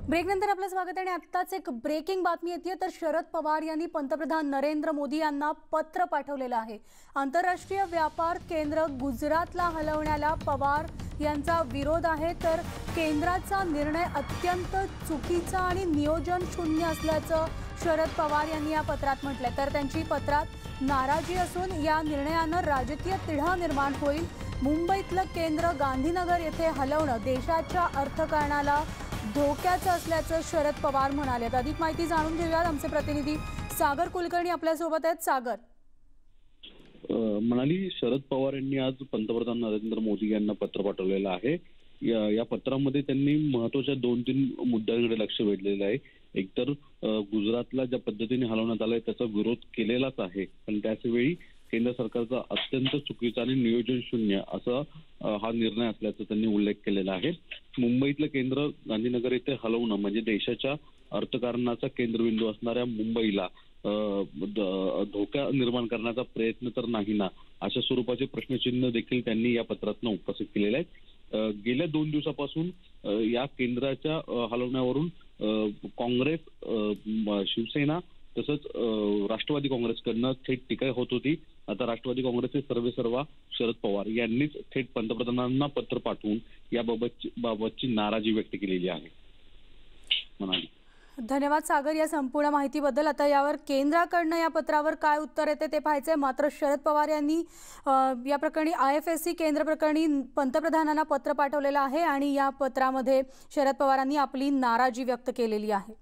ब्रेकनंतर आपलं स्वागत आहे आणि आत्ताच एक ब्रेकिंग बातमी येते तर शरद पवार यांनी पंतप्रधान नरेंद्र मोदी यांना पत्र पाठवलेलं आहे। आंतरराष्ट्रीय व्यापार केंद्र गुजरातला हलवण्याला पवार यांचा विरोध आहे तर केंद्राचा निर्णय अत्यंत चुकीचा आणि नियोजन शून्य असल्याचं शरद पवार यांनी या पत्रात म्हटलंय। तर त्यांची पत्रात नाराजी असून या निर्णयानं राजकीय तिढा निर्माण होईल। मुंबईतलं केंद्र गांधीनगर येथे हलवणं देशाच्या अर्थकारणाला धोक्याचं असल्याचं शरद पवार म्हणाले। अधिक माहिती जाणून घेऊयात, आमचे प्रतिनिधी सागर कुलकर्णी आपल्या सोबत आहेत। सागर, म्हणाली शरद पवार यांनी आज पंतप्रधान नरेंद्र मोदी यांना पत्र पाठवलेलं आहे। या पत्रामध्ये त्यांनी महत्त्वाच्या 2-3 मुद्द्यांकडे लक्ष वेधलेलं आहे। एकतर गुजरातला ज्या पद्धतीने हलवण्यात आलंय त्याचा विरोध केलेलाच आहे, पण त्याचवेळी केंद्र सरकारचा अत्यंत चुकीचा आणि नियोजन शून्य असा हा निर्णय असल्याचा त्यांनी उल्लेख केलेला आहे। मुंबईतलं केंद्र गांधीनगर येथे हलवणं म्हणजे देशाच्या अर्थकारणाचा केंद्रबिंदू असणाऱ्या मुंबईला धोका निर्माण करण्याचा प्रयत्न तर नाही ना, अशा स्वरूपाचे प्रश्नचिन्ह देखील त्यांनी या पत्रातून उपस्थित केलेले आहेत। गेल्या 2 दिवसापासून या केंद्राच्या हलवण्यावरून काँग्रेस, शिवसेना तसंच राष्ट्रवादी काँग्रेसकडनं थेट टीका होत होती। आता राष्ट्रवादी काँग्रेसचे सर्वेसर्वा शरद पवार यांनीच थेट पंतप्रधानांना पत्र पाठवून याबाबतची नाराजी व्यक्त केलेली आहे म्हणाली। धन्यवाद सागर या संपूर्ण माहितीबद्दल। आता यावर केंद्राकडनं या पत्रावर काय उत्तर येते ते पाहायचंय। मात्र शरद पवार यांनी या प्रकरणी IFSC केंद्र प्रकरणी पंतप्रधानांना पत्र पाठवलेलं आहे आणि या पत्रामध्ये शरद पवारांनी आपली नाराजी व्यक्त केलेली आहे।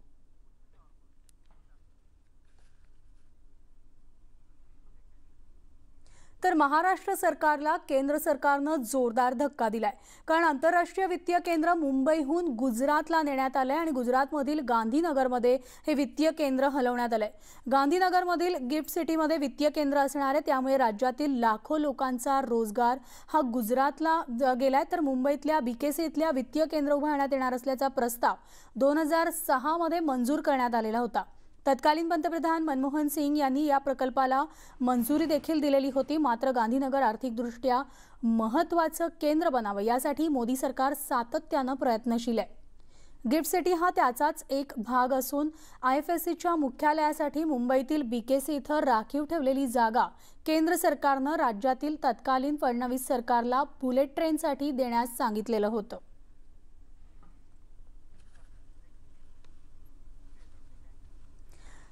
तर महाराष्ट्र सरकारला केंद्र सरकारनं जोरदार धक्का दिलाय, कारण आंतरराष्ट्रीय वित्तीय केंद्र मुंबईहून गुजरातला नेण्यात आलंय आणि गुजरातमधील गांधीनगरमध्ये हे वित्तीय केंद्र हलवण्यात आलंय। गांधीनगरमधील गिफ्ट सिटीमध्ये वित्तीय केंद्र असणार आहे, त्यामुळे राज्यातील लाखो लोकांचा रोजगार हा गुजरातला गेलाय। तर मुंबईतल्या BKC इथल्या वित्तीय केंद्र उभारण्यात येणार असल्याचा प्रस्ताव 2006 मध्ये मंजूर करण्यात आलेला होता। तत्कालीन पंतप्रधान मनमोहन सिंग यांनी या प्रकल्पाला मंजुरी देखील दिलेली होती। मात्र गांधीनगर आर्थिकदृष्ट्या महत्त्वाचं केंद्र बनावं यासाठी मोदी सरकार सातत्यानं प्रयत्नशील आहे। गिफ्ट सिटी हा त्याचाच एक भाग असून IFSCच्या मुख्यालयासाठी मुंबईतील BKC इथं राखीव ठेवलेली जागा केंद्र सरकारनं राज्यातील तत्कालीन फडणवीस सरकारला बुलेट ट्रेनसाठी देण्यास सांगितलेलं होतं।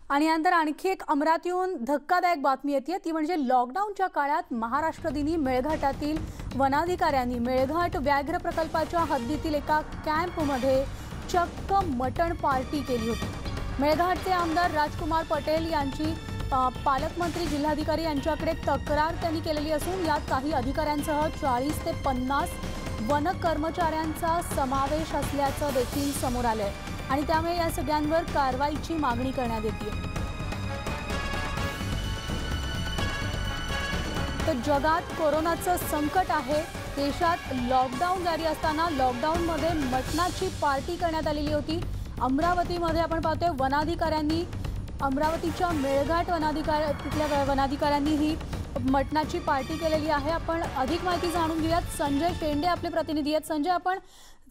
आणि यानंतर आणखी एक अमरावतीहून धक्कादायक बातमी येते, ती म्हणजे लॉकडाऊनच्या काळात महाराष्ट्र दिनी मेळघाटातील वनाधिकाऱ्यांनी मेळघाट व्याघ्र प्रकल्पाच्या हद्दीतील एका कॅम्पमध्ये चक्क मटण पार्टी केली होती। मेळघाटचे आमदार राजकुमार पटेल यांची पालकमंत्री जिल्हाधिकारी यांच्याकडे तक्रार त्यांनी केलेली असून यात काही अधिकाऱ्यांसह 40 ते 50 वन कर्मचाऱ्यांचा समावेश असल्याचं देखील समोर आलंय आणि त्यामुळे या सगळ्यांवर कारवाईची मागणी करण्यात येते। तर जगात कोरोनाचं संकट आहे, देशात लॉकडाऊन जारी असताना लॉकडाऊनमध्ये मटणाची पार्टी करण्यात आलेली होती। अमरावतीमध्ये आपण पाहतोय वनाधिकाऱ्यांनी, अमरावतीच्या मेळघाट तिथल्या वनाधिकाऱ्यांनी ही मटणाची पार्टी केलेली आहे। आपण अधिक माहिती जाणून घेऊयात। संजय शेंडे आपले प्रतिनिधी आहेत। संजय, आपण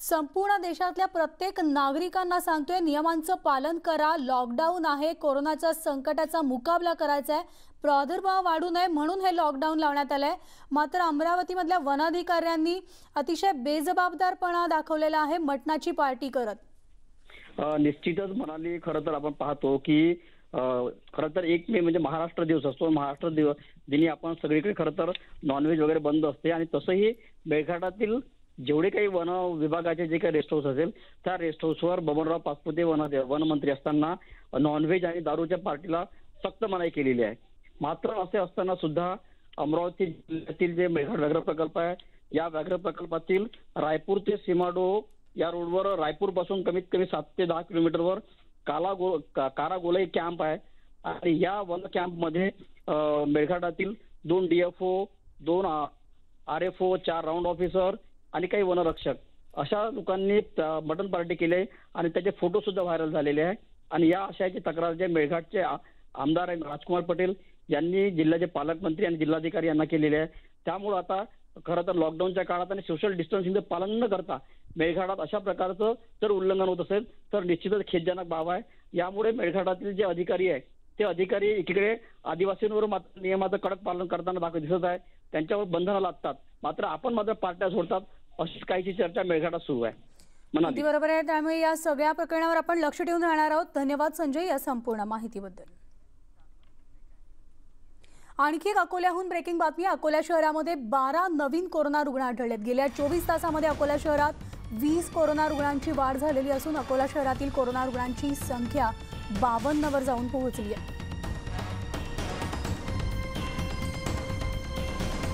संपूर्ण देशातल्या प्रत्येक नागरिकांना सांगतोय नियमांचं पालन करा, लॉकडाऊन आहे, कोरोनाच्या संकटाचा मुकाबला करायचा आहे, प्रादुर्भाव वाढू नये म्हणून हे लॉकडाऊन लावण्यात आलंय। मात्र अमरावतीमधल्या वनाधिकाऱ्यांनी अतिशय बेजबाबदारपणा दाखवलेला आहे मटणाची पार्टी करत। निश्चितच म्हणाली, खरं तर आपण पाहतो की खरं तर 1 मे म्हणजे महाराष्ट्र दिवस असतो। महाराष्ट्र दिनी आपण सगळीकडे खरं तर नॉनव्हेज वगैरे बंद असते आणि तसंही मेळघाटातील जेवढे काही वन विभागाचे जे काही रेस्ट हाऊस असेल त्या रेस्ट हाऊसवर बबनराव पाचपुते वनमंत्री असताना नॉनव्हेज आणि दारूच्या पार्टीला सक्त मनाई केलेली आहे। मात्र असे असताना सुद्धा अमरावती जिल्ह्यातील जे मेळघाट व्याघ्र प्रकल्प आहे, या व्याघ्र प्रकल्पातील रायपूर ते सीमाडो या रोडवर रायपूर पासून कमीत कमी 7 ते 10 किलोमीटरवर कारागोलाई कॅम्प आहे आणि या वन कॅम्पमध्ये मेळघाटातील 2 DFO, 2 RFO, 4 राऊंड ऑफिसर आणि काही वनरक्षक अशा लोकांनी मटन पार्टी केली आणि त्याचे फोटो सुद्धा व्हायरल झालेले आहे। आणि या अशाची तक्रार जे मेळघाटचे आमदार राजकुमार पटेल यांनी जिल्ह्याचे पालकमंत्री आणि जिल्हाधिकारी यांना केलेली आहे। त्यामुळे आता खरं तर लॉकडाऊनच्या काळात आणि सोशल डिस्टन्सिंगचं पालन न करता मेळघाटात अशा प्रकारचं जर उल्लंघन होत असेल तर निश्चितच खेदजनक बाब आहे. यामुळे मेळघाटातील जे अधिकारी आहे ते अधिकारी एकीकडे आदिवासींवर मात्र नियमाचं कडक पालन करताना दिसत आहे. त्यांच्यावर बंधनं लादतात, मात्र आपण मात्र पार्ट्या सोडतात, अशीच काहीची चर्चा मेळघाटात सुरू आहे. अगदी बरोबर आहे. त्यामुळे या सगळ्या प्रकरणावर आपण लक्ष ठेवून राहणार आहोत. धन्यवाद संजय या संपूर्ण माहितीबद्दल. आणखी एक अकोल्याहून ब्रेकिंग बातमी. अकोला शहरामध्ये 12 नवीन कोरोना रुग्ण आढळलेत. गेल्या 24 तासामध्ये अकोला शहरात 20 कोरोना रुग्णांची वाढ झालेली असून अकोला शहरातील कोरोना रुग्णांची संख्या 52 वर जाऊन पोहोचली आहे.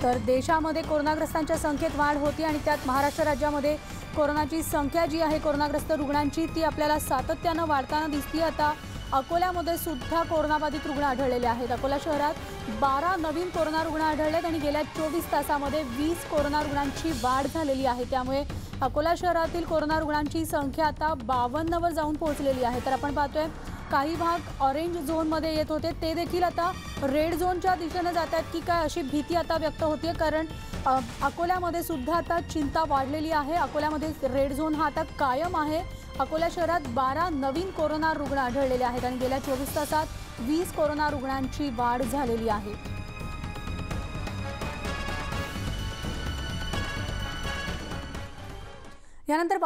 तर देशामध्ये कोरोनाग्रस्तांच्या संख्येत वाढ होती आणि त्यात महाराष्ट्र राज्यामध्ये कोरोनाची संख्या जी आहे कोरोनाग्रस्त रुग्णांची ती आपल्याला सातत्यानं वाढताना दिसते. आता अकोल्यामध्ये सुद्धा कोरोनाबाधित रुग्ण आढळलेले आहेत. अकोला शहरात 12 नवीन कोरोना रुग्ण आढळलेत आणि गेल्या 24 तासामध्ये 20 कोरोना रुग्णांची वाढ झालेली आहे. त्यामुळे अकोला शहरातील कोरोना रुग्णांची संख्या आता 52 वर जाऊन पोहोचलेली आहे. तर आपण पाहतोय काही भाग ऑरेंज झोनमध्ये येत होते ते देखील आता रेड झोनच्या दिशेने जात आहेत की काय अशी भीती आता व्यक्त होते. कारण अकोल्यामध्ये सुद्धा आता चिंता वाढलेली आहे. अकोल्यामध्ये रेड झोन हा आता कायम आहे. अकोला शहरात 12 नवीन कोरोना रुग्ण आढळलेले आहेत आणि गेल्या 24 तासात 20 कोरोना रुग्णांची वाढ झालेली आहे. यानंतर